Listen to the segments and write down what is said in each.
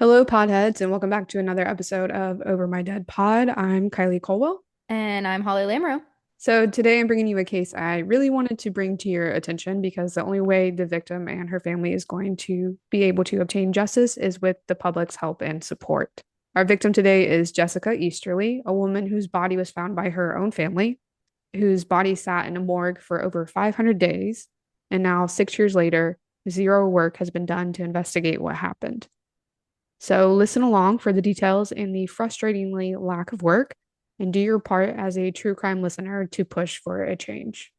Hello, podheads, and welcome back to another episode of Over My Dead Pod. I'm Kylie Colwell. And I'm Holly Lamro. So, today I'm bringing you a case I really wanted to bring to your attention because the only way the victim and her family is going to be able to obtain justice is with the public's help and support. Our victim today is Jessica Easterly, a woman whose body was found by her own family, whose body sat in a morgue for over 500 days, and now 6 years later, zero work has been done to investigate what happened. So listen along for the details and the frustratingly lack of work, and do your part as a true crime listener to push for a change.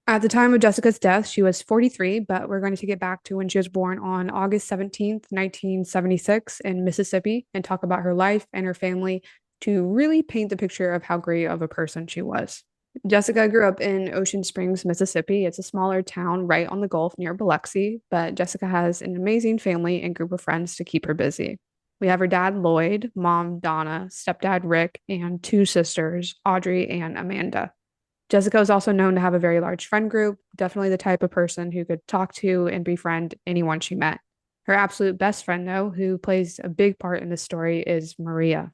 At the time of Jessica's death, she was 43, but we're going to take it back to when she was born on August 17th, 1976, in Mississippi, and talk about her life and her family to really paint the picture of how great of a person she was. Jessica grew up in Ocean Springs, Mississippi. It's a smaller town right on the Gulf near Biloxi, but Jessica has an amazing family and group of friends to keep her busy. We have her dad, Lloyd, mom, Donna, stepdad, Rick, and two sisters, Audrey and Amanda. Jessica is also known to have a very large friend group, definitely the type of person who could talk to and befriend anyone she met. Her absolute best friend, though, who plays a big part in this story, is Maria.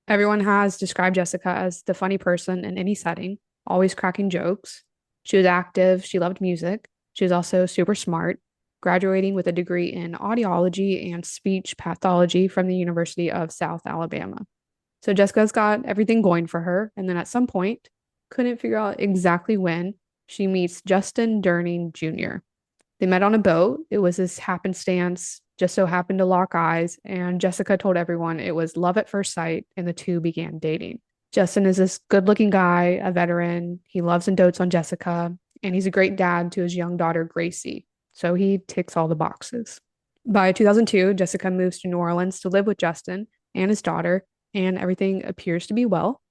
Everyone has described Jessica as the funny person in any setting, always cracking jokes. She was active, she loved music. She was also super smart, graduating with a degree in audiology and speech pathology from the University of South Alabama. So Jessica's got everything going for her. And then at some point, couldn't figure out exactly when, she meets Justin Durning Jr. They met on a boat. It was this happenstance, just so happened to lock eyes, and Jessica told everyone it was love at first sight, and the two began dating. Justin is this good looking guy, a veteran. He loves and dotes on Jessica, and he's a great dad to his young daughter, Gracie. So he ticks all the boxes. By 2002, Jessica moves to New Orleans to live with Justin and his daughter, and everything appears to be well.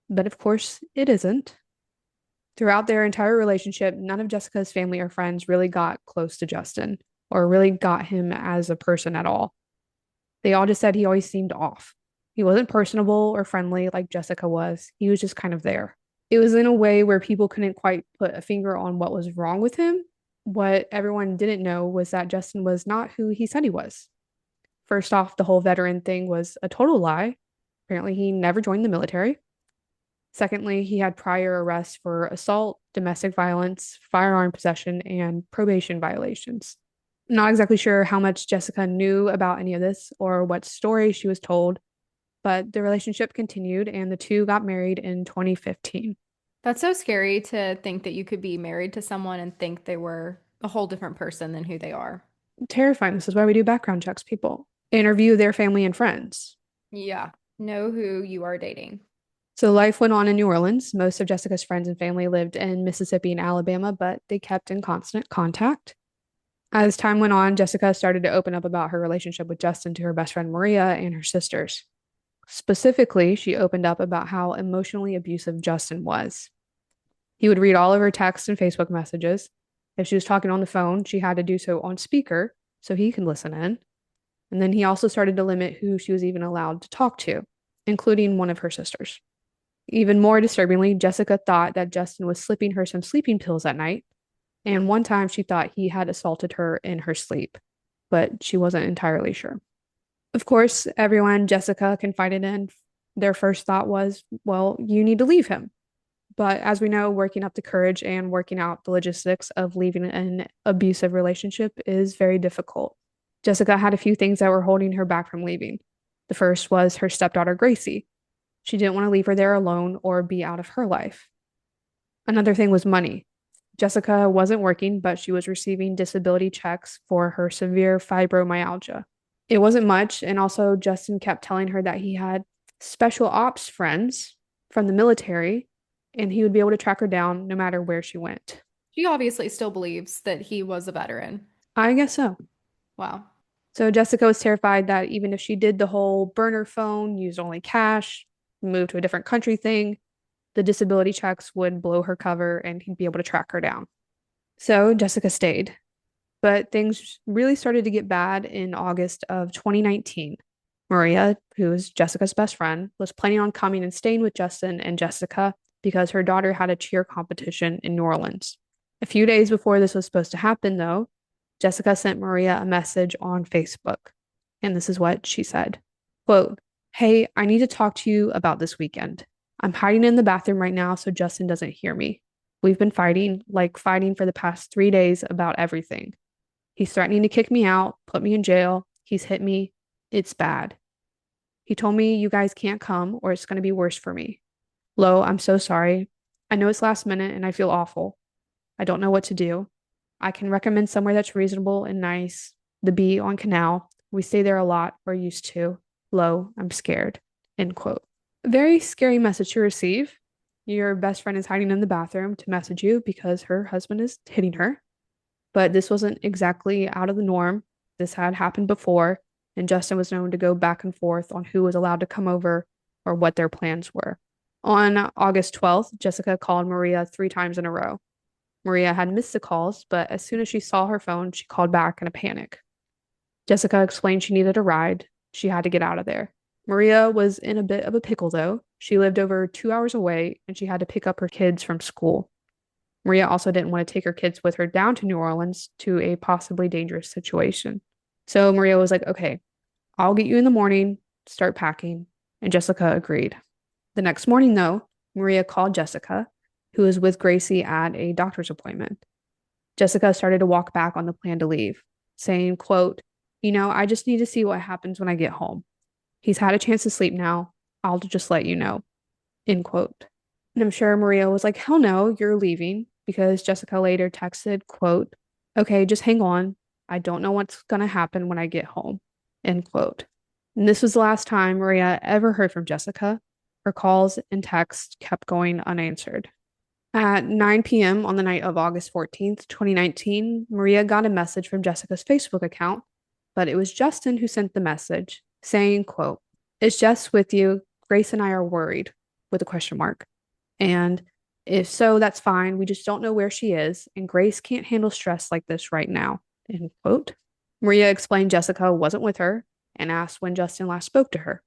But of course, it isn't. Throughout their entire relationship, none of Jessica's family or friends really got close to Justin or really got him as a person at all. They all just said he always seemed off. He wasn't personable or friendly like Jessica was. He was just kind of there. It was in a way where people couldn't quite put a finger on what was wrong with him. What everyone didn't know was that Justin was not who he said he was. First off, the whole veteran thing was a total lie. Apparently, he never joined the military. Secondly, he had prior arrests for assault, domestic violence, firearm possession, and probation violations. Not exactly sure how much Jessica knew about any of this or what story she was told, but the relationship continued and the two got married in 2015. That's so scary to think that you could be married to someone and think they were a whole different person than who they are. Terrifying. This is why we do background checks, people. Interview their family and friends. Yeah. Know who you are dating. So life went on in New Orleans. Most of Jessica's friends and family lived in Mississippi and Alabama, but they kept in constant contact. As time went on, Jessica started to open up about her relationship with Justin to her best friend Maria and her sisters. Specifically, she opened up about how emotionally abusive Justin was. He would read all of her texts and Facebook messages. If she was talking on the phone, she had to do so on speaker so he could listen in. And then he also started to limit who she was even allowed to talk to, including one of her sisters. Even more disturbingly, Jessica thought that Justin was slipping her some sleeping pills at night, and one time she thought he had assaulted her in her sleep, but she wasn't entirely sure. Of course, everyone Jessica confided in, their first thought was, well, you need to leave him. But as we know, working up the courage and working out the logistics of leaving an abusive relationship is very difficult. Jessica had a few things that were holding her back from leaving. The first was her stepdaughter, Gracie. She didn't want to leave her there alone or be out of her life. Another thing was money. Jessica wasn't working, but she was receiving disability checks for her severe fibromyalgia. It wasn't much, and also Justin kept telling her that he had special ops friends from the military and he would be able to track her down no matter where she went. She obviously still believes that he was a veteran. I guess so. Wow. So Jessica was terrified that even if she did the whole burner phone, used only cash, moved to a different country thing, the disability checks would blow her cover and he'd be able to track her down. So Jessica stayed. But things really started to get bad in August of 2019. Maria, who is Jessica's best friend, was planning on coming and staying with Justin and Jessica because her daughter had a cheer competition in New Orleans. A few days before this was supposed to happen, though, Jessica sent Maria a message on Facebook. And this is what she said. Quote, "Hey, I need to talk to you about this weekend. I'm hiding in the bathroom right now so Justin doesn't hear me. We've been fighting, like fighting for the past 3 days about everything. He's threatening to kick me out, put me in jail. He's hit me. It's bad. He told me you guys can't come or it's going to be worse for me. Lo, I'm so sorry. I know it's last minute and I feel awful. I don't know what to do. I can recommend somewhere that's reasonable and nice. The Bee on Canal. We stay there a lot, or used to. Lo, I'm scared." End quote. A very scary message to receive. Your best friend is hiding in the bathroom to message you because her husband is hitting her. But this wasn't exactly out of the norm. This had happened before, and Justin was known to go back and forth on who was allowed to come over or what their plans were. On August 12th, Jessica called Maria 3 times in a row. Maria had missed the calls, but as soon as she saw her phone, she called back in a panic. Jessica explained she needed a ride. She had to get out of there. Maria was in a bit of a pickle, though. She lived over 2 hours away and she had to pick up her kids from school. Maria also didn't want to take her kids with her down to New Orleans to a possibly dangerous situation. So Maria was like, "Okay, I'll get you in the morning, start packing." And Jessica agreed. The next morning, though, Maria called Jessica, who was with Gracie at a doctor's appointment. Jessica started to walk back on the plan to leave, saying, quote, I just need to see what happens when I get home. He's had a chance to sleep now. I'll just let you know." End quote. And I'm sure Maria was like, "Hell no, you're leaving," because Jessica later texted, quote, "Okay, just hang on. I don't know what's going to happen when I get home." End quote. And this was the last time Maria ever heard from Jessica. Her calls and texts kept going unanswered. At 9 p.m. on the night of August 14th, 2019, Maria got a message from Jessica's Facebook account, but it was Justin who sent the message saying, quote, "It's Jess with you. Grace and I are worried," with a question mark. And if so, that's fine. We just don't know where she is, and Grace can't handle stress like this right now. End quote. Maria explained Jessica wasn't with her and asked when Justin last spoke to her.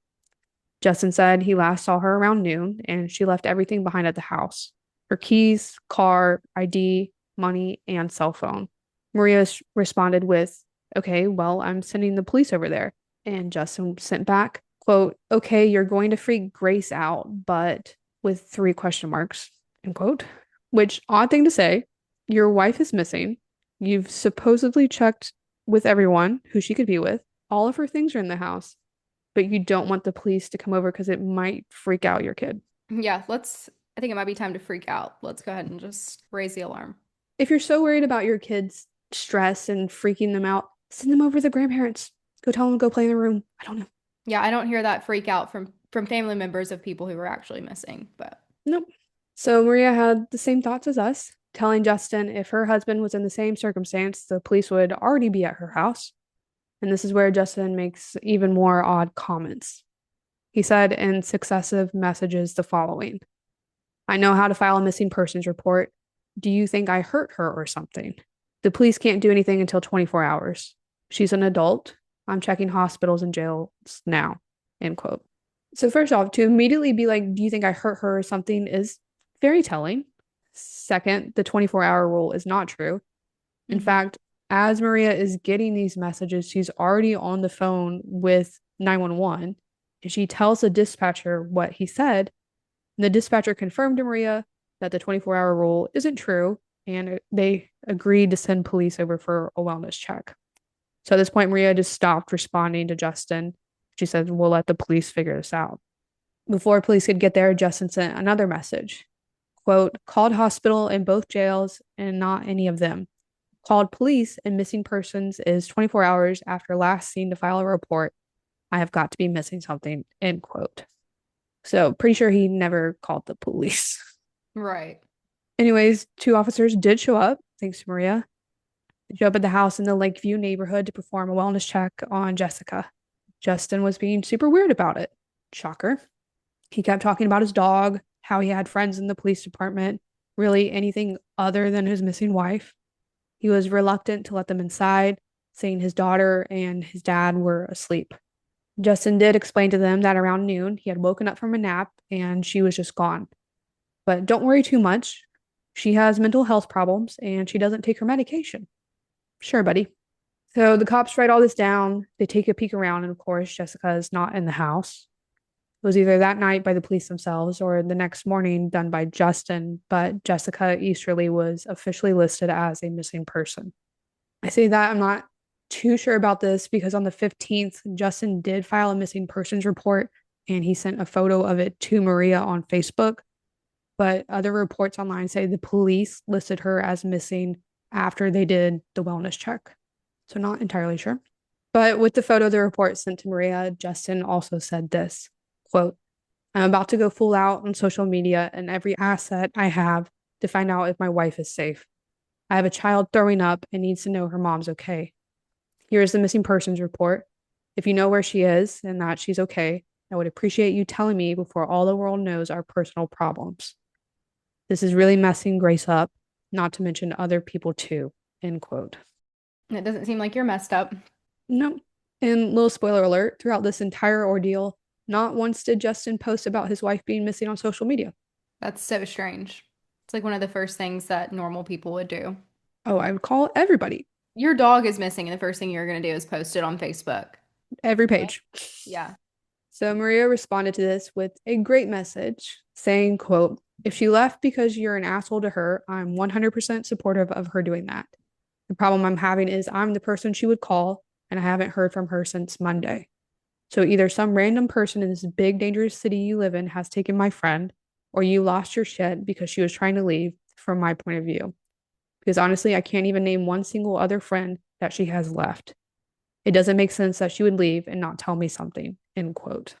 Justin said he last saw her around noon and she left everything behind at the house: her keys, car, ID, money, and cell phone. Maria responded with, "Okay, well, I'm sending the police over there." And Justin sent back, quote, "Okay, you're going to freak Grace out, but," with 3 question marks, end quote. Which, odd thing to say. Your wife is missing. You've supposedly checked with everyone who she could be with. All of her things are in the house, but you don't want the police to come over because it might freak out your kid. Yeah, I think it might be time to freak out. Let's go ahead and just raise the alarm. If you're so worried about your kids' stress and freaking them out, send them over to the grandparents. Go tell them to go play in the room. I don't know. Yeah, I don't hear that freak out from family members of people who were actually missing, but Nope. So Maria had the same thoughts as us, telling Justin if her husband was in the same circumstance, the police would already be at her house. And this is where Justin makes even more odd comments. He said in successive messages the following: "I know how to file a missing persons report. Do you think I hurt her or something? The police can't do anything until 24 hours. She's an adult. I'm checking hospitals and jails now." End quote. So first off, to immediately be like, "Do you think I hurt her or something?" is very telling. Second, the 24-hour rule is not true. In Mhm. fact, as Maria is getting these messages, she's already on the phone with 911 and she tells the dispatcher what he said. And the dispatcher confirmed to Maria that the 24-hour rule isn't true and they agreed to send police over for a wellness check. So at this point, Maria just stopped responding to Justin. She said, "We'll let the police figure this out." Before police could get there, Justin sent another message. Quote, "Called hospital in both jails and not any of them. Called police and missing persons is 24 hours after last seen to file a report. I have got to be missing something." End quote. So pretty sure he never called the police. Right. Anyways, 2 officers did show up, thanks to Maria. They showed up at the house in the Lakeview neighborhood to perform a wellness check on Jessica. Justin was being super weird about it. Shocker. He kept talking about his dog, how he had friends in the police department, really anything other than his missing wife. He was reluctant to let them inside, saying his daughter and his dad were asleep. Justin did explain to them that around noon he had woken up from a nap and she was just gone. but don't worry too much. She has mental health problems and she doesn't take her medication. Sure, buddy. So the cops write all this down. They take a peek around, and of course, Jessica is not in the house. It was either that night by the police themselves or the next morning done by Justin, but Jessica Easterly was officially listed as a missing person. I say that I'm not too sure about this because on the 15th, Justin did file a missing persons report and he sent a photo of it to Maria on Facebook. But other reports online say the police listed her as missing after they did the wellness check. So, not entirely sure. But with the photo the report sent to Maria, Justin also said this quote, I'm about to go full out on social media and every asset I have to find out if my wife is safe. I have a child throwing up and needs to know her mom's okay. Here is the missing persons report. If you know where she is and that she's okay, I would appreciate you telling me before all the world knows our personal problems. This is really messing Grace up, not to mention other people too. End quote. It doesn't seem like you're messed up. No. And little spoiler alert, throughout this entire ordeal, not once did Justin post about his wife being missing on social media. That's so strange. It's like one of the first things that normal people would do. Oh, I would call everybody, Your dog is missing, and the first thing you're going to do is post it on Facebook. every Okay. page. Yeah. So Maria responded to this with a great message saying, quote, if she left because you're an asshole to her, I'm 100% supportive of her doing that. The problem I'm having is I'm the person she would call, and I haven't heard from her since Monday. So either some random person in this big, dangerous city you live in has taken my friend, or you lost your shit because she was trying to leave, from my point of view. Because honestly, I can't even name one single other friend that she has left. It doesn't make sense that she would leave and not tell me something, end quote.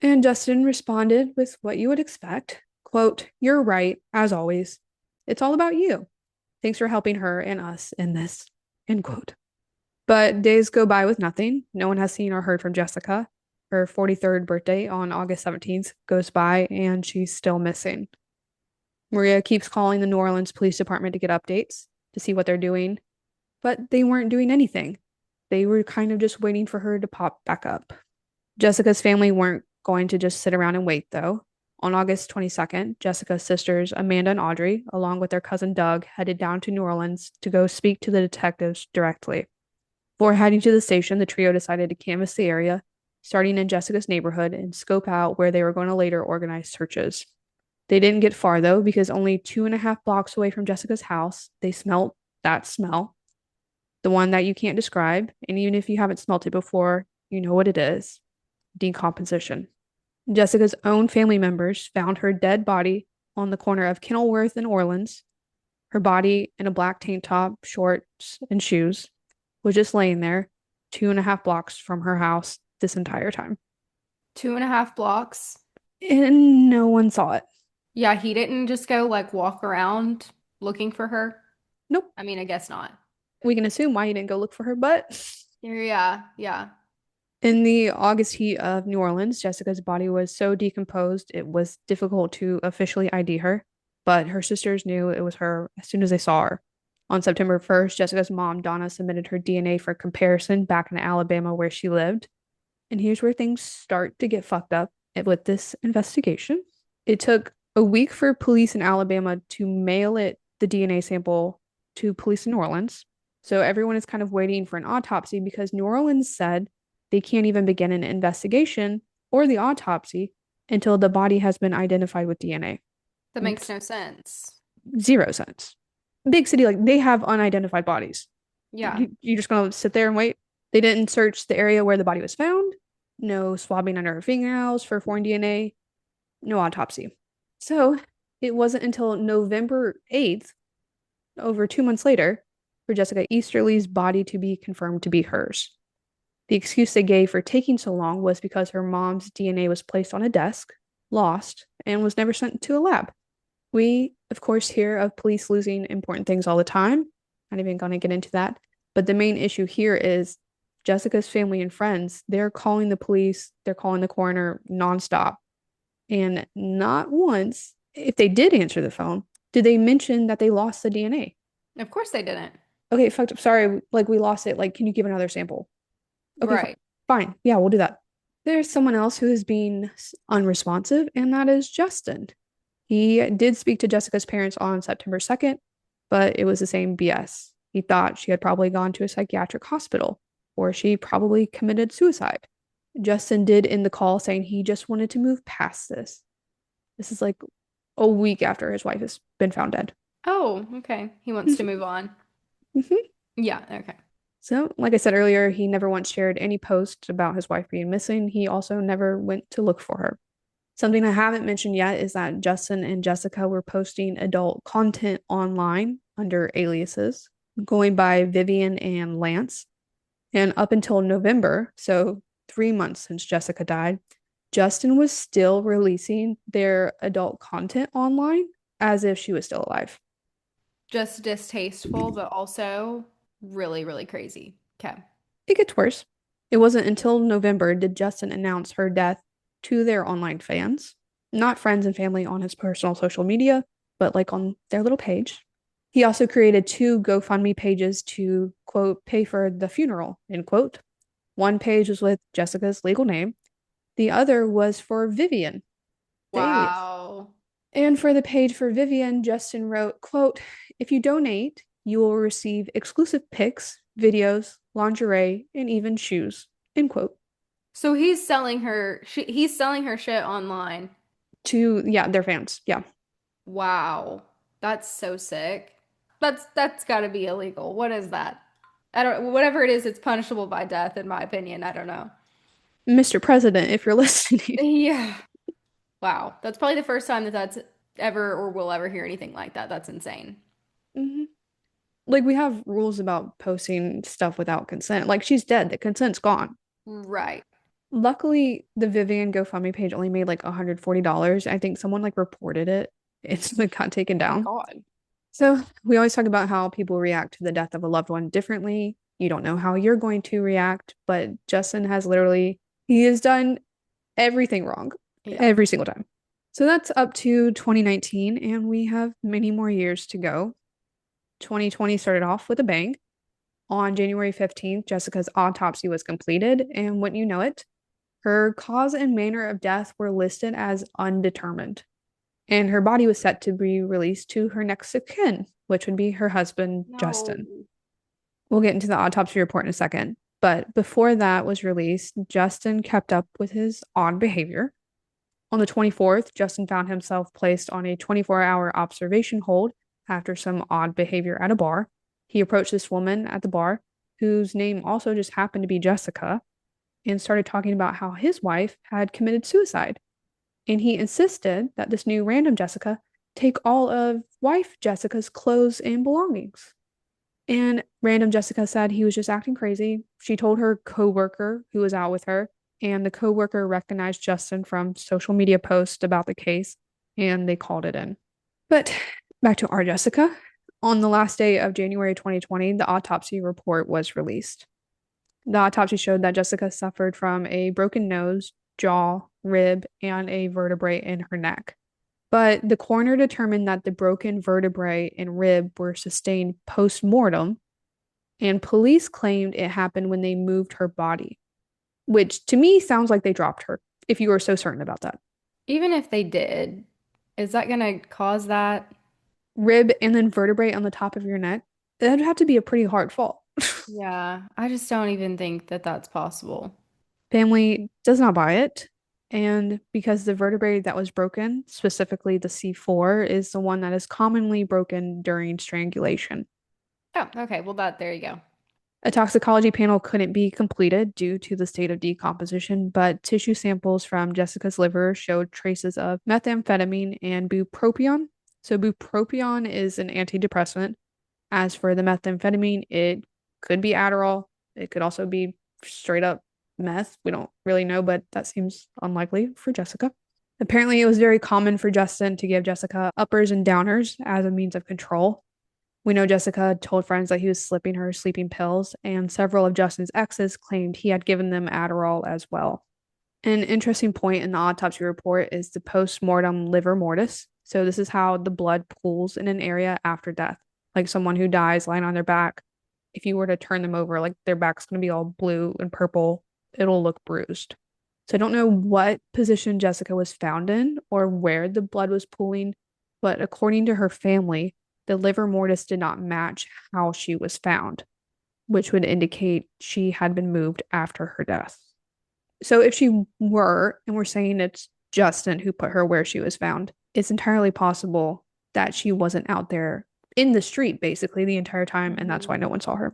And Justin responded with what you would expect. Quote, you're right, as always. It's all about you. Thanks for helping her and us in this, end quote. But days go by with nothing. No one has seen or heard from Jessica. Her 43rd birthday on August 17th goes by and she's still missing. Maria keeps calling the New Orleans Police Department to get updates to see what they're doing, but they weren't doing anything. They were kind of just waiting for her to pop back up. Jessica's family weren't going to just sit around and wait, though. On August 22nd, Jessica's sisters, Amanda and Audrey, along with their cousin Doug, headed down to New Orleans to go speak to the detectives directly. Before heading to the station, the trio decided to canvass the area, starting in Jessica's neighborhood, and scope out where they were going to later organize searches. They didn't get far, though, because only 2.5 blocks away from Jessica's house, they smelt that smell, the one that you can't describe. And even if you haven't smelt it before, you know what it is: decomposition. Jessica's own family members found her dead body on the corner of Kenilworth and Orleans. Her body in a black tank top, shorts, and shoes was just laying there 2.5 blocks from her house this entire time. 2.5 blocks. And no one saw it. Yeah, he didn't just go like walk around looking for her. Nope. I mean, I guess not. We can assume why he didn't go look for her, but Yeah, yeah. in the August heat of New Orleans, Jessica's body was so decomposed it was difficult to officially ID her, but her sisters knew it was her as soon as they saw her. On September 1st, Jessica's mom, Donna, submitted her DNA for comparison back in Alabama where she lived. And here's where things start to get fucked up with this investigation. It took a week for police in Alabama to mail the DNA sample to police in New Orleans. So everyone is kind of waiting for an autopsy because New Orleans said they can't even begin an investigation or the autopsy until the body has been identified with DNA. That makes no sense. Zero sense. Big city, like they have unidentified bodies. Yeah. You're just gonna sit there and wait. They didn't search the area where the body was found. No swabbing under her fingernails for foreign DNA. No autopsy. So it wasn't until November 8th, over 2 months later, for Jessica Easterly's body to be confirmed to be hers. The excuse they gave for taking so long was because her mom's DNA was placed on a desk, lost, and was never sent to a lab. We, of course, hear of police losing important things all the time. Not even going to get into that. But the main issue here is Jessica's family and friends, they're calling the police, they're calling the coroner nonstop. And not once, if they did answer the phone, did they mention that they lost the DNA. Of course they didn't. Okay, fucked up. Sorry, like we lost it. Like, can you give another sample? Okay, Right. fine. Yeah, we'll do that. There's someone else who is being unresponsive, and that is Justin. He did speak to Jessica's parents on September 2nd, but it was the same BS. He thought she had probably gone to a psychiatric hospital or she probably committed suicide. Justin did end the call saying he just wanted to move past this. This is like a week after his wife has been found dead. Oh, okay. He wants to move on. Mhm. Yeah, okay. So, like I said earlier, he never once shared any posts about his wife being missing. He also never went to look for her. Something I haven't mentioned yet is that Justin and Jessica were posting adult content online under aliases, going by Vivian and Lance. And up until November, so 3 months since Jessica died, Justin was still releasing their adult content online as if she was still alive. Just distasteful, but also really, really crazy. Okay. It gets worse. It wasn't until November did Justin announce her death to their online fans, not friends and family on his personal social media, but like on their little page. He also created two GoFundMe pages to, quote, pay for the funeral, end quote. One page was with Jessica's legal name, the other was for Vivian, the alias. Wow. And for the page for Vivian, Justin wrote, quote, if you donate, you will receive exclusive pics, videos, lingerie, and even shoes, end quote. So he's selling her shit online. To, yeah, their fans. Yeah. Wow. That's so sick. That's got to be illegal. What is that? I don't whatever it is, it's punishable by death in my opinion. I don't know. Mr. President, if you're listening. Yeah. Wow. That's probably the first time that that's ever or will ever hear anything like that. That's insane. Mhm. Like, we have rules about posting stuff without consent. Like, she's dead. The consent's gone. Right. Luckily, the Vivian GoFundMe page only made like $140. I think someone like reported it. It's like got taken My down. God. So we always talk about how people react to the death of a loved one differently. You don't know how you're going to react, but Justin has literally, he has done everything wrong Yeah. every single time. So that's up to 2019, and we have many more years to go. 2020 started off with a bang. On January 15th, Jessica's autopsy was completed, and wouldn't you know it, her cause and manner of death were listed as undetermined, and her body was set to be released to her next of kin, which would be her husband, No. Justin. We'll get into the autopsy report in a second. But before that was released, Justin kept up with his odd behavior. On the 24th, Justin found himself placed on a 24-hour observation hold after some odd behavior at a bar. He approached this woman at the bar, whose name also just happened to be Jessica, and started talking about how his wife had committed suicide. And he insisted that this new random Jessica take all of wife Jessica's clothes and belongings. And random Jessica said he was just acting crazy. She told her coworker who was out with her, and the coworker recognized Justin from social media posts about the case, and they called it in. But back to our Jessica. On the last day of January 2020, the autopsy report was released. The autopsy showed that Jessica suffered from a broken nose, jaw, rib, and a vertebrae in her neck. But the coroner determined that the broken vertebrae and rib were sustained post mortem, and police claimed it happened when they moved her body, which to me sounds like they dropped her, if you were so certain about that. Even if they did, is that gonna cause that? Rib and then vertebrae on the top of your neck, that'd have to be a pretty hard fall. Yeah, I just don't even think that that's possible. Family does not buy it. And because the vertebrae that was broken, specifically the C4, is the one that is commonly broken during strangulation. Oh, okay. Well, that there you go. A toxicology panel couldn't be completed due to the state of decomposition, but tissue samples from Jessica's liver showed traces of methamphetamine and bupropion. So, bupropion is an antidepressant. As for the methamphetamine, it could be Adderall. It could also be straight up meth. We don't really know, but that seems unlikely for Jessica. Apparently, it was very common for Justin to give Jessica uppers and downers as a means of control. We know Jessica told friends that he was slipping her sleeping pills, and several of Justin's exes claimed he had given them Adderall as well. An interesting point in the autopsy report is the post mortem livor mortis. So, this is how the blood pools in an area after death. Like someone who dies lying on their back, if you were to turn them over, like their back's going to be all blue and purple, it'll look bruised. So I don't know what position Jessica was found in or where the blood was pooling, but according to her family, the liver mortis did not match how she was found, which would indicate she had been moved after her death. So if she were, and we're saying it's Justin who put her where she was found, it's entirely possible that she wasn't out there in the street basically the entire time, and that's why no Mhm. one saw her.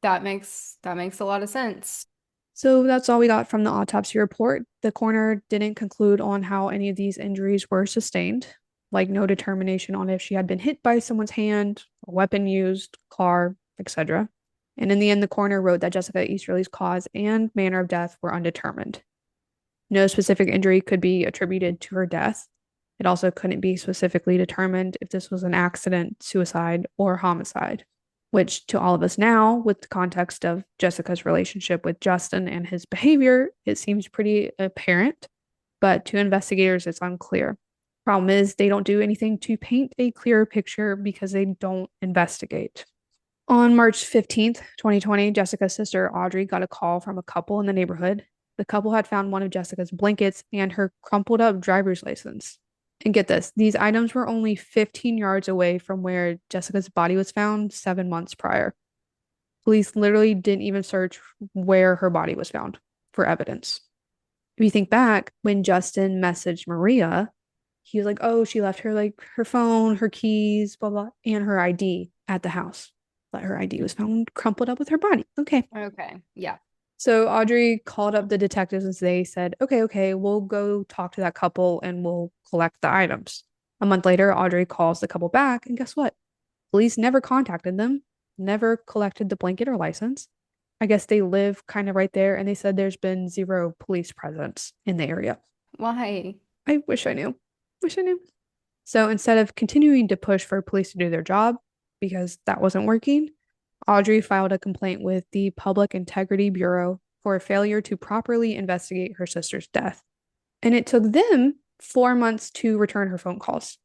That makes a lot of sense. So that's all we got from the autopsy report. The coroner didn't conclude on how any of these injuries were sustained, like no determination on if she had been hit by someone's hand, a weapon used, car, etc. And in the end, the coroner wrote that Jessica Easterly's cause and manner of death were undetermined. No specific injury could be attributed to her death. It also couldn't be specifically determined if this was an accident, suicide, or homicide, which to all of us now, with the context of Jessica's relationship with Justin and his behavior, it seems pretty apparent. But to investigators, it's unclear. Problem is, they don't do anything to paint a clearer picture because they don't investigate. On March 15th, 2020, Jessica's sister Audrey got a call from a couple in the neighborhood. The couple had found one of Jessica's blankets and her crumpled up driver's license. And get this, these items were only 15 yards away from where Jessica's body was found 7 months prior. Police literally didn't even search where her body was found for evidence. If you think back, when Justin messaged Maria, he was like, oh, she left her like her phone, her keys, blah, blah, and her ID at the house. But her ID was found crumpled up with her body. Okay. Okay. Yeah. So Audrey called up the detectives and they said, okay, okay, we'll go talk to that couple and we'll collect the items. A month later, Audrey calls the couple back, and guess what? Police never contacted them, never collected the blanket or license. I guess they live kind of right there, and they said there's been zero police presence in the area. Why? I wish I knew. Wish I knew. So instead of continuing to push for police to do their job, because that wasn't working, Audrey filed a complaint with the Public Integrity Bureau for a failure to properly investigate her sister's death. And it took them 4 months to return her phone calls.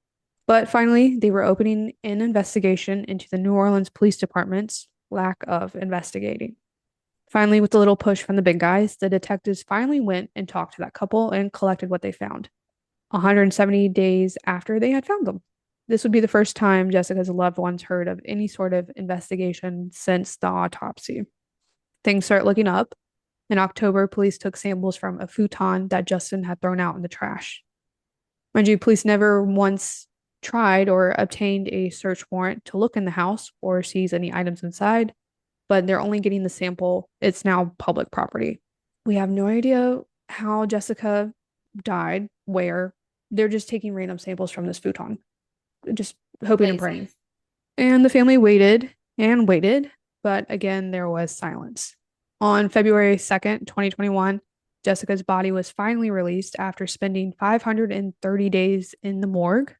But finally, they were opening an investigation into the New Orleans Police Department's lack of investigating. Finally, with a little push from the big guys, the detectives finally went and talked to that couple and collected what they found 170 days after they had found them. This would be the first time Jessica's loved ones heard of any sort of investigation since the autopsy. Things start looking up. In October, police took samples from a futon that Justin had thrown out in the trash. Mind you, police never once tried or obtained a search warrant to look in the house or seize any items inside, but they're only getting the sample. It's now public property. We have no idea how Jessica died, where. They're just taking random samples from this futon, just hoping and praying. Lazy. And the family waited and waited, but again, there was silence. On February 2nd, 2021, Jessica's body was finally released after spending 530 days in the morgue.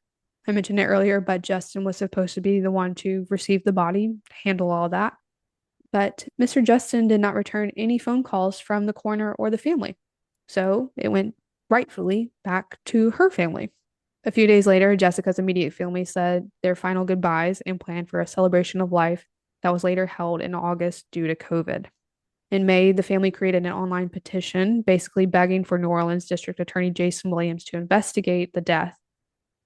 I mentioned it earlier, but Justin was supposed to be the one to receive the body, handle all that. But Mr. Justin did not return any phone calls from the coroner or the family. So it went rightfully back to her family. A few days later, Jessica's immediate family said their final goodbyes and planned for a celebration of life that was later held in August due to COVID. In May, the family created an online petition basically begging for New Orleans District Attorney Jason Williams to investigate the death.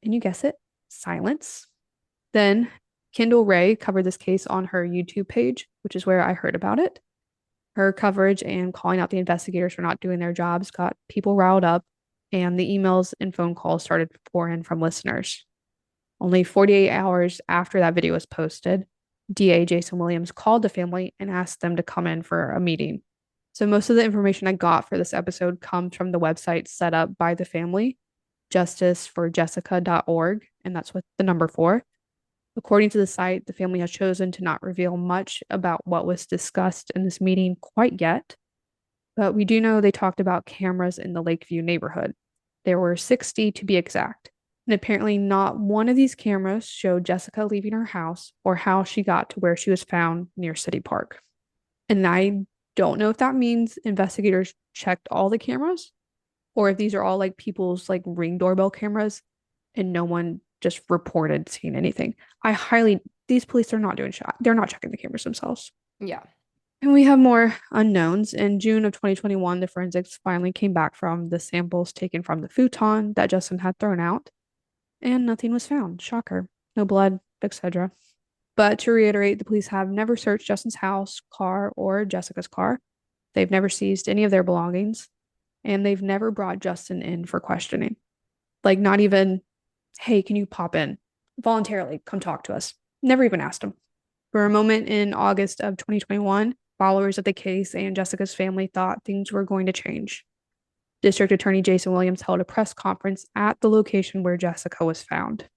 And you guess it, silence. Then Kendall Ray covered this case on her YouTube page, which is where I heard about it. Her coverage and calling out the investigators for not doing their jobs got people riled up, and the emails and phone calls started to pour in from listeners. Only 48 hours after that video was posted, DA Jason Williams called the family and asked them to come in for a meeting. So most of the information I got for this episode comes from the website set up by the family, justiceforjessica.org, and that's what the number for. According to the site, the family has chosen to not reveal much about what was discussed in this meeting quite yet, but we do know they talked about cameras in the Lakeview neighborhood. There were 60 to be exact, and apparently not one of these cameras showed Jessica leaving her house or how she got to where she was found near City Park. And I don't know if that means investigators checked all the cameras or if these are all like people's like Ring doorbell cameras and no one just reported seeing anything. These police are not doing shot. They're not checking the cameras themselves. Yeah. And we have more unknowns. In June of 2021, the forensics finally came back from the samples taken from the futon that Justin had thrown out, and nothing was found. Shocker. No blood, etc. But to reiterate, the police have never searched Justin's house, car, or Jessica's car. They've never seized any of their belongings, and they've never brought Justin in for questioning. Like, not even, hey, can you pop in voluntarily? Come talk to us. Never even asked him. For a moment in August of 2021, followers of the case and Jessica's family thought things were going to change. District Attorney Jason Williams held a press conference at the location where Jessica was found.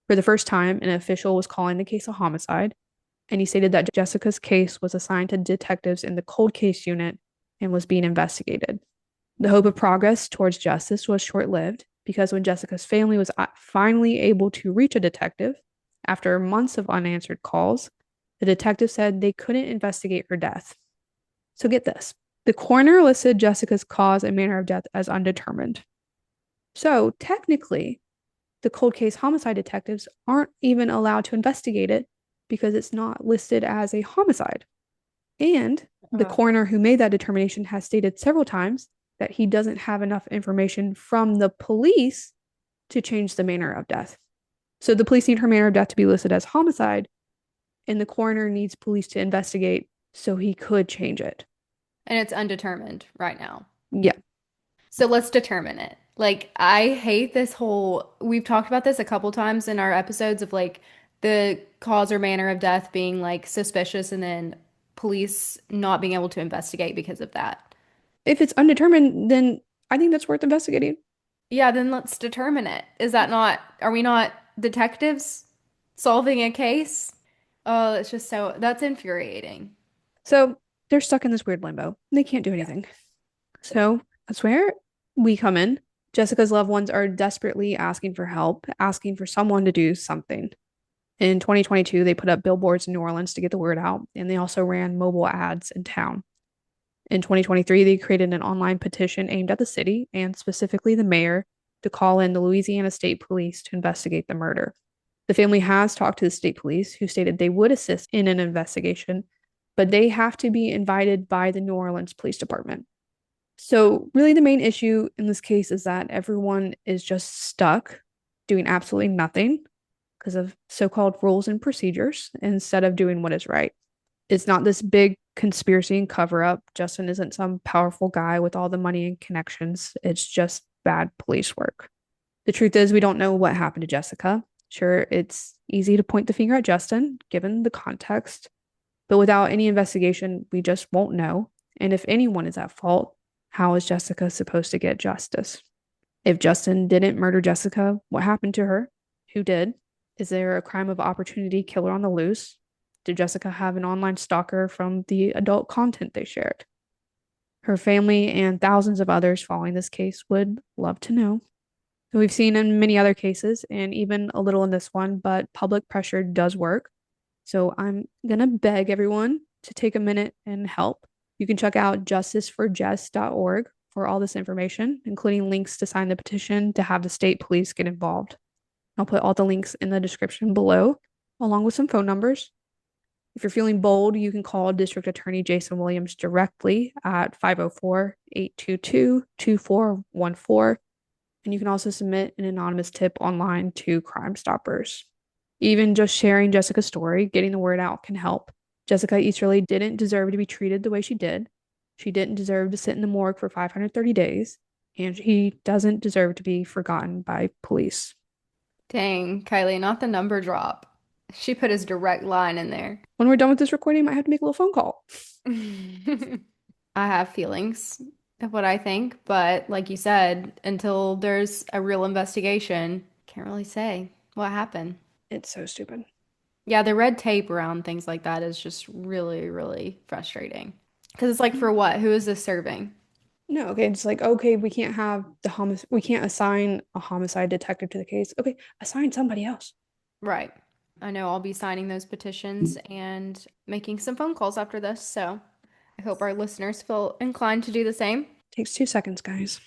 For the first time, an official was calling the case a homicide, and he stated that Jessica's case was assigned to detectives in the cold case unit and was being investigated. The hope of progress towards justice was short lived because when Jessica's family was finally able to reach a detective, after months of unanswered calls, the detective said they couldn't investigate her death. So get this, the coroner listed Jessica's cause and manner of death as undetermined. So technically, the cold case homicide detectives aren't even allowed to investigate it because it's not listed as a homicide. And the Uh, coroner who made that determination has stated several times that he doesn't have enough information from the police to change the manner of death. So the police need her manner of death to be listed as homicide, and the coroner needs police to investigate so he could change it. and it's undetermined right now. Yeah. So let's determine it. Like, I hate this whole, we've talked about this a couple times in our episodes of like the cause or manner of death being like suspicious and then police not being able to investigate because of that. If it's undetermined, then I think that's worth investigating. Yeah, then let's determine it. Is that not, are we not detectives solving a case? Oh, it's just so, that's infuriating. So they're stuck in this weird limbo. They can't do anything. So that's where we come in. Jessica's loved ones are desperately asking for help, asking for someone to do something. In 2022, they put up billboards in New Orleans to get the word out, and they also ran mobile ads in town. In 2023, they created an online petition aimed at the city and specifically the mayor to call in the Louisiana State Police to investigate the murder. The family has talked to the state police, who stated they would assist in an investigation, but they have to be invited by the New Orleans Police Department. So, really, the main issue in this case is that everyone is just stuck doing absolutely nothing because of so called rules and procedures instead of doing what is right. It's not this big conspiracy and cover up. Justin isn't some powerful guy with all the money and connections. It's just bad police work. The truth is, we don't know what happened to Jessica. Sure, it's easy to point the finger at Justin given the context, but without any investigation, we just won't know. And if anyone is at fault, how is Jessica supposed to get justice? If Justin didn't murder Jessica, what happened to her? Who did? Is there a crime of opportunity killer on the loose? Did Jessica have an online stalker from the adult content they shared? Her family and thousands of others following this case would love to know. We've seen in many other cases, and even a little in this one, but public pressure does work. So I'm going to beg everyone to take a minute and help. You can check out justiceforjess.org for all this information, including links to sign the petition to have the state police get involved. I'll put all the links in the description below, along with some phone numbers. If you're feeling bold, you can call District Attorney Jason Williams directly at 504-822-2414. And you can also submit an anonymous tip online to Crime Stoppers. Even just sharing Jessica's story, getting the word out can help. Jessica Easterly didn't deserve to be treated the way she did. She didn't deserve to sit in the morgue for 530 days, and she doesn't deserve to be forgotten by police. Dang, Kylie, not the number drop. She put his direct line in there. When we're done with this recording, I might have to make a little phone call. I have feelings of what I think, but like you said, until there's a real investigation, can't really say what happened. It's so stupid. Yeah, the red tape around things like that is just really, really frustrating. Because it's like, for what? Who is this serving? No, okay, it's like, okay, we can't have we can't assign a homicide detective to the case. Okay, assign somebody else. Right. I know I'll be signing those petitions and making some phone calls after this, so I hope our listeners feel inclined to do the same. Takes 2 seconds, guys.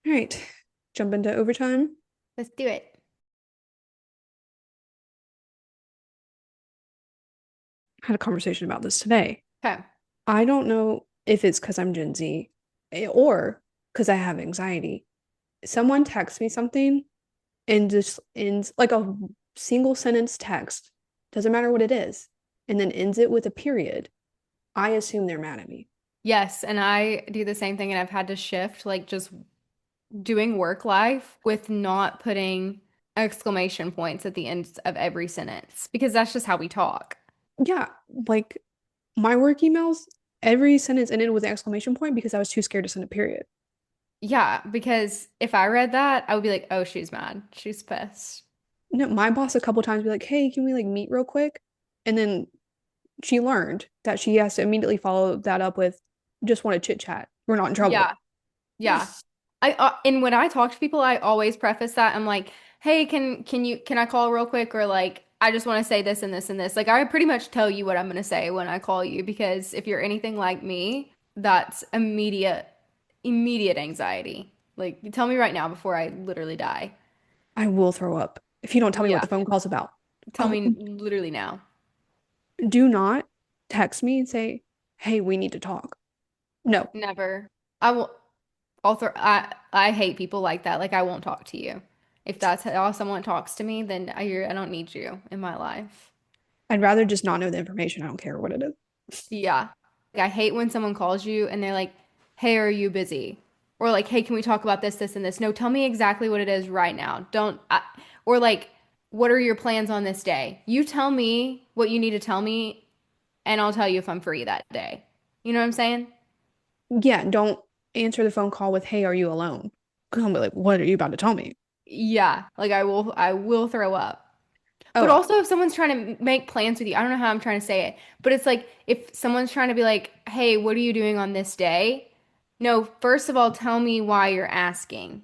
All right, jump into overtime. Let's do it. I had a conversation about this today. Okay. I don't know if it's because I'm Gen Z or because I have anxiety. Someone texts me something and just ends like a single sentence text, doesn't matter what it is, and then ends it with a period. I assume they're mad at me. Yes, and I do the same thing, and I've had to shift like just doing work life with not putting exclamation points at the end of every sentence because that's just how we talk. Yeah, like my work emails, every sentence ended with an exclamation point because I was too scared to send a period. Yeah, because if I read that, I would be like, oh, she's mad. She's pissed. No, my boss a couple times be like, "Hey, can we like meet real quick?" And then she learned that she has to immediately follow that up with, "Just want to chit chat. We're not in trouble." Yeah. Yeah. And when I talk to people, I always preface that. I'm like, "Hey, can I call real quick?" Or like, "I just want to say this and this and this." Like I pretty much tell you what I'm going to say when I call you because if you're anything like me, that's immediate anxiety. Like, you tell me right now before I literally die. I will throw up if you don't tell me what Yeah. the phone call's about. Tell Oh, me literally now. do not text me and say, "Hey, we need to talk." No, Never. I will author I hate people like that. Like I won't talk to you. If that's how someone talks to me, then I don't need you in my life. I'd rather just not know the information. I don't care what it is. Yeah. Like, I hate when someone calls you and they're like, "Hey, are you busy?" Or like, "Hey, can we talk about this, this, and this?" No, tell me exactly what it is right now. Or like, "What are your plans on this day?" You tell me what you need to tell me, and I'll tell you if I'm free that day. You know what I'm saying? Yeah, don't answer the phone call with, "Hey, are you alone?" Because I'll be like, "What are you about to tell me?" Yeah. Like I will throw up. But Oh, also, if someone's trying to make plans with you, I don't know how I'm trying to say it, but it's like if someone's trying to be like, "Hey, what are you doing on this day?" No, first of all, tell me why you're asking.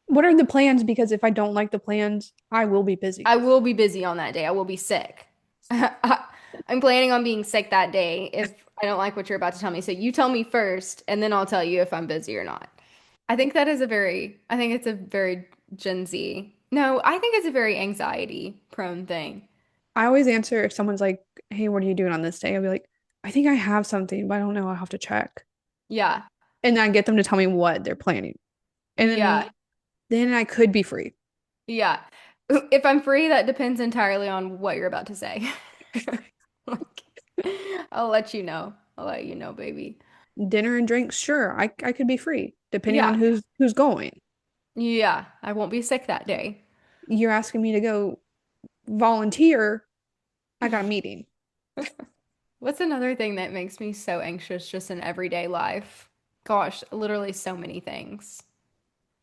what are the plans? Because if I don't like the plans, I will be busy. I will be busy on that day. I will be sick. I'm planning on being sick that day if I don't like what you're about to tell me. So you tell me first, and then I'll tell you if I'm busy or not. I think it's a very Gen Z. No, I think it's a very anxiety prone thing. I always answer if someone's like, "Hey, what are you doing on this day?" I'll be like, "I think I have something, but I don't know. I'll have to check." Yeah. And then I get them to tell me what they're planning. And Yeah. then I could be free. Yeah. If I'm free, that depends entirely on what you're about to say. Like, I'll let you know. I'll let you know, baby. Dinner and drinks, sure, I could be free, depending on Yeah. who's going. Yeah. I won't be sick that day. You're asking me to go volunteer, I got a meeting. What's another thing that makes me so anxious just in everyday life? Gosh, literally so many things.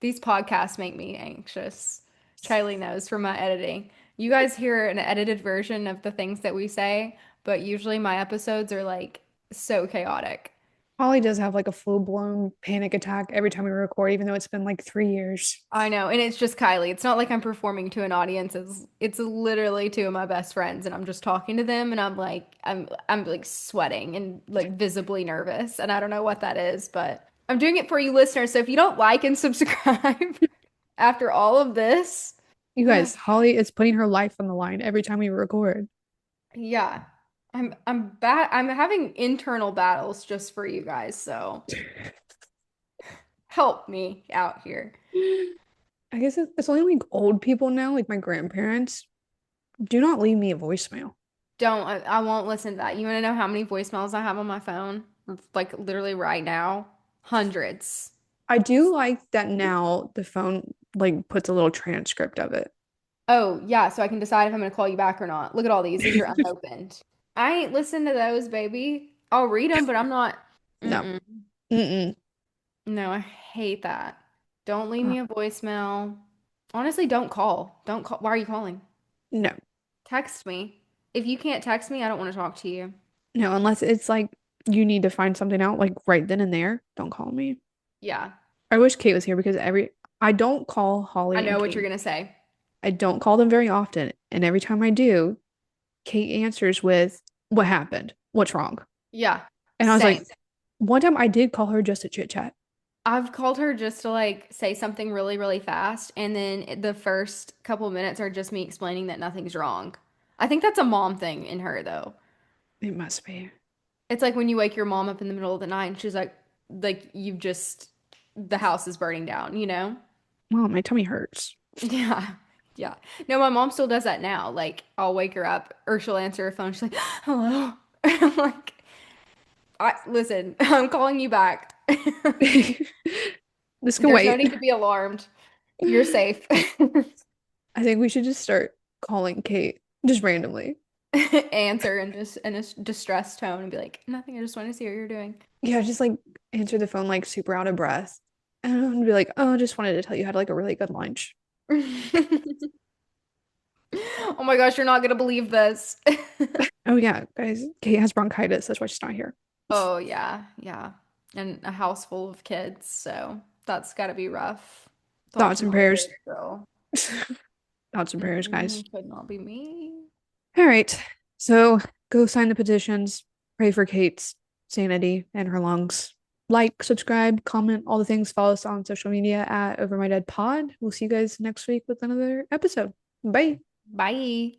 These podcasts make me anxious. Charlie knows from my editing. You guys hear an edited version of the things that we say, but usually my episodes are like so chaotic. Holly does have like a full-blown panic attack every time we record, even though it's been like 3 years. I know, and it's just Kylie. It's not like I'm performing to an audience. It's literally two of my best friends, and I'm just talking to them, and I'm like sweating and like visibly nervous, and I don't know what that is, but I'm doing it for you listeners. So if you don't like and subscribe after all of this, You guys, Holly is putting her life on the line every time we record. yeah, I'm bad. I'm having internal battles just for you guys, so help me out here. I guess it's only like old people now, like my grandparents. Do not leave me a voicemail. Don't, I won't listen to that. You want to know how many voicemails I have on my phone? Like literally right now? Hundreds. I do like that now the phone like puts a little transcript of it. Oh, yeah, so I can decide if I'm going to call you back or not. Look at all these. These are unopened. I ain't listen to those, baby. I'll read them, but I'm not. No. Mm-mm. Mm-mm. No, I hate that. Don't leave Uh, me a voicemail. Honestly, don't call. Don't call. Why are you calling? no. Text me. If you can't text me, I don't want to talk to you. No, unless it's like you need to find something out like right then and there, don't call me. Yeah, I wish Kate was here because I don't call I Holly and know what you're Kate. going to say. I don't call them very often, and every time I do, Kate answers with, "What happened? What's wrong?" Yeah, And I was same. like, one time I did call her just to chit chat. I've called her just to like say something really, really fast, and then the first couple of minutes are just me explaining that nothing's wrong. I think that's a mom thing in her though. It must be. It's like when you wake your mom up in the middle of the night and she's like you've just, the house is burning down, you know? Wow, my tummy hurts. Yeah. Yeah. No, my mom still does that now. Like I'll wake her up or she'll answer her phone. She's like, "Hello." I'm like, I listen, I'm calling you back. This can There's no wait. need to be alarmed. You're safe. I think we should just start calling Kate just randomly. Answer in just in a distressed tone and be like, nothing, I just want to see what you're doing. Yeah, just like answer the phone like super out of breath. And be like, oh, just wanted to tell you I had like a really good lunch. Oh my gosh, you're not gonna believe this. Oh yeah, guys, Kate has bronchitis. That's why she's not here. Oh yeah, yeah. And a house full of kids, so that's gotta be rough. Thoughts Thoughts and and prayers. prayers, girl. Thoughts and prayers, guys. Could not be me. All right. So go sign the petitions. Pray for Kate's sanity and her lungs. Like, subscribe, comment, all the things. Follow us on social media at Over My Dead Pod. We'll see you guys next week with another episode. Bye. Bye.